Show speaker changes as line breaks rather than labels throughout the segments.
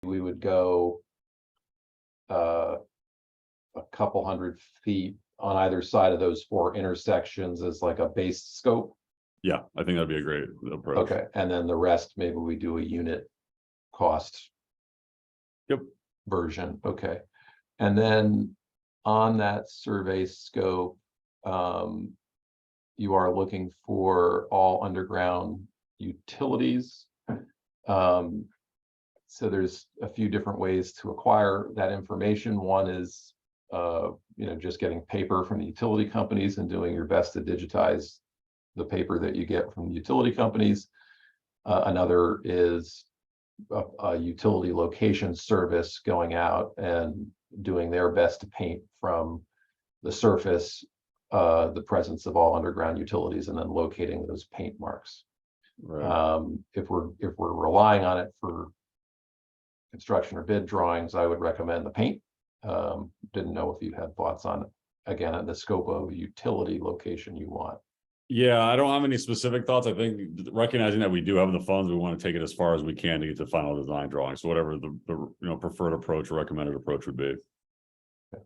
we would go a couple 100 feet on either side of those 4 intersections as like a base scope.
Yeah, I think that'd be a great approach.
Okay, and then the rest, maybe we do a unit cost.
Yep.
Version. Okay, and then on that survey scope, you are looking for all underground utilities. So there's a few different ways to acquire that information. One is, just getting paper from the utility companies and doing your best to digitize the paper that you get from the utility companies. Another is a utility location service going out and doing their best to paint from the surface the presence of all underground utilities and then locating those paint marks.
Right.
If we're relying on it for construction or bid drawings, I would recommend the paint. Didn't know if you had thoughts on, again, on the scope of utility location you want.
Yeah, I don't have any specific thoughts. I think recognizing that we do have the funds, we want to take it as far as we can to get to final design drawing. So whatever the preferred approach or recommended approach would be.
Okay.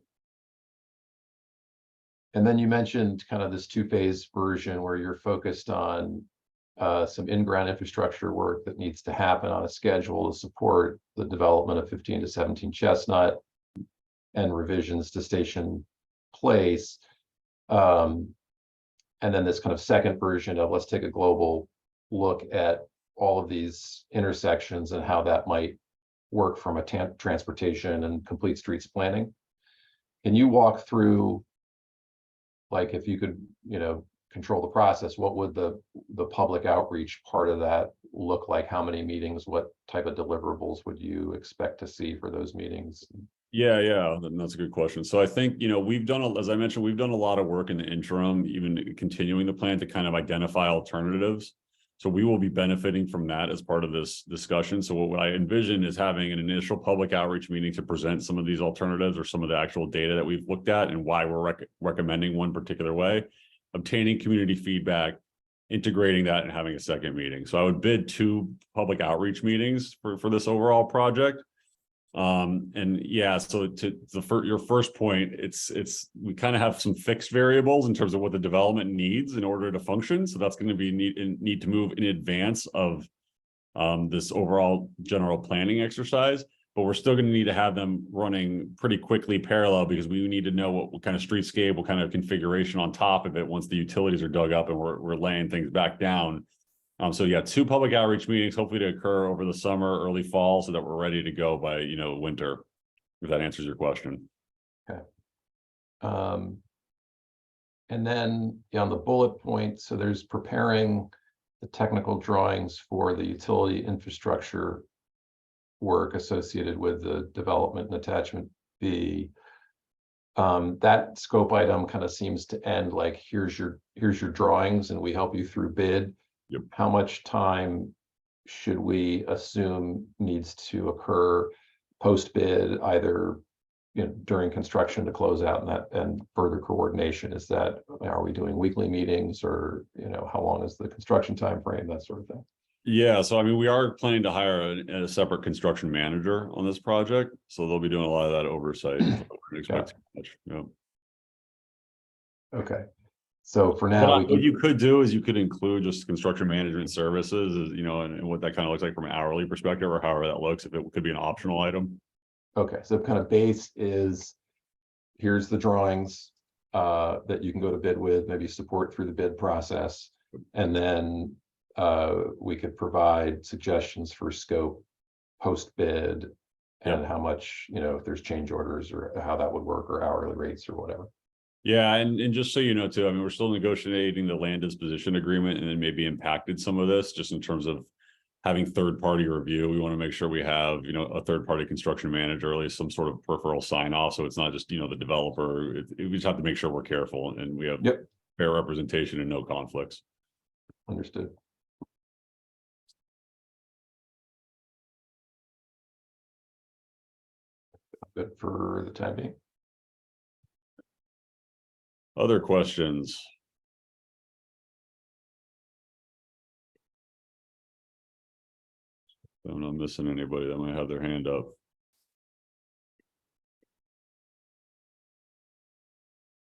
And then you mentioned kind of this 2-phase version where you're focused on some in-ground infrastructure work that needs to happen on a schedule to support the development of 15 to 17 Chestnut and revisions to Station Place. And then this kind of second version of let's take a global look at all of these intersections and how that might work from a transportation and complete streets planning. Can you walk through, like, if you could, control the process, what would the public outreach part of that look like? How many meetings, what type of deliverables would you expect to see for those meetings?
Yeah, that's a good question. So I think, we've done, as I mentioned, we've done a lot of work in the interim, even continuing the plan to kind of identify alternatives. So we will be benefiting from that as part of this discussion. So what I envision is having an initial public outreach meeting to present some of these alternatives or some of the actual data that we've looked at and why we're recommending one particular way, obtaining community feedback, integrating that, and having a second meeting. So I would bid 2 public outreach meetings for this overall project. And yeah, so to your first point, we kind of have some fixed variables in terms of what the development needs in order to function. So that's going to be need to move in advance of this overall general planning exercise, but we're still going to need to have them running pretty quickly parallel because we need to know what kind of streetscape, what kind of configuration on top of it once the utilities are dug up and we're laying things back down. So yeah, 2 public outreach meetings, hopefully to occur over the summer, early fall, so that we're ready to go by, winter, if that answers your question.
Okay. And then on the bullet point, so there's preparing the technical drawings for the utility infrastructure work associated with the development and attachment B. That scope item kind of seems to end like, here's your drawings and we help you through bid.
Yep.
How much time should we assume needs to occur post bid, either during construction to close out and further coordination? Is that, are we doing weekly meetings, or how long is the construction time frame, that sort of thing?
Yeah, so I mean, we are planning to hire a separate construction manager on this project, so they'll be doing a lot of that oversight. So I wouldn't expect too much. Yep.
Okay. So for now,
what you could do is you could include just construction management services, and what that kind of looks like from an hourly perspective, or however that looks, if it could be an optional item.
Okay, so kind of base is, here's the drawings that you can go to bid with, maybe support through the bid process, and then we could provide suggestions for scope post bid and how much, if there's change orders or how that would work, or hourly rates or whatever.
Yeah, and just so you know too, I mean, we're still negotiating the land disposition agreement, and it may be impacted some of this just in terms of having third-party review. We want to make sure we have, a third-party construction manager, or at least some sort of peripheral sign-off, so it's not just, the developer. We just have to make sure we're careful and we have fair representation and no conflicts.
Understood. Good for the time being.
Other questions? I'm not missing anybody that might have their hand up.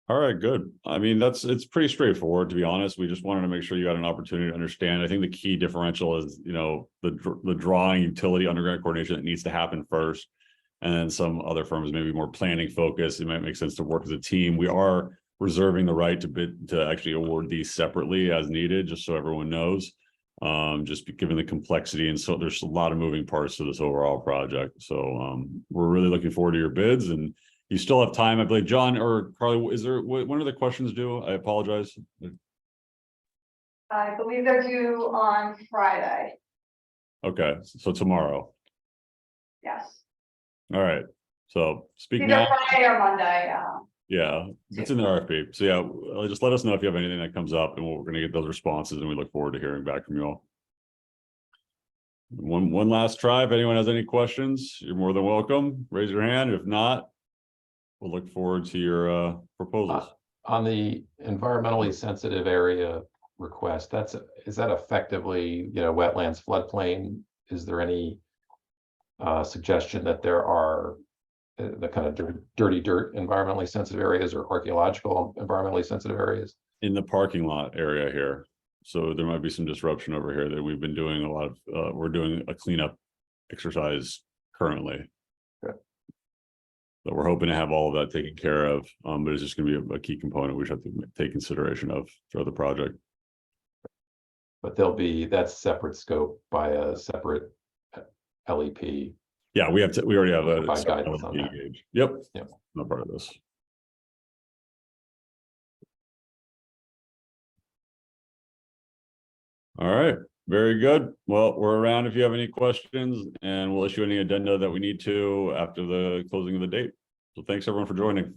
All right, good. I mean, it's pretty straightforward, to be honest. We just wanted to make sure you got an opportunity to understand. I think the key differential is, you know, the drawing utility underground coordination that needs to happen first. And then some other firms may be more planning focused. It might make sense to work as a team. We are reserving the right to actually award these separately as needed, just so everyone knows. Just given the complexity, and so there's a lot of moving parts to this overall project. So we're really looking forward to your bids, and you still have time, I believe. John or Carly, is there, when are the questions due? I apologize.
I believe they're due on Friday.
Okay, so tomorrow.
Yes.
All right. So speak
Either
now.
Friday or Monday.
Yeah, it's in the RFP. So yeah, just let us know if you have anything that comes up, and we're going to get those responses, and we look forward to hearing back from you all. One last try. If anyone has any questions, you're more than welcome. Raise your hand. If not, we'll look forward to your proposals.
On the environmentally sensitive area request, is that effectively, you know, wetlands, floodplain? Is there any suggestion that there are the kind of dirty dirt environmentally sensitive areas or archaeological environmentally sensitive areas?
In the parking lot area here. So there might be some disruption over here that we've been doing a lot of, we're doing a cleanup exercise currently.
Okay.
So we're hoping to have all of that taken care of, but it's just going to be a key component we should have to take consideration of for the project.
But that's separate scope by a separate LEP.
Yeah, we already have a
Provide guidance on that.
gauge. Yep.
Yep.
Not part of this. All right, very good. Well, we're around if you have any questions, and we'll issue any addenda that we need to after the closing of the date. So thanks everyone for joining.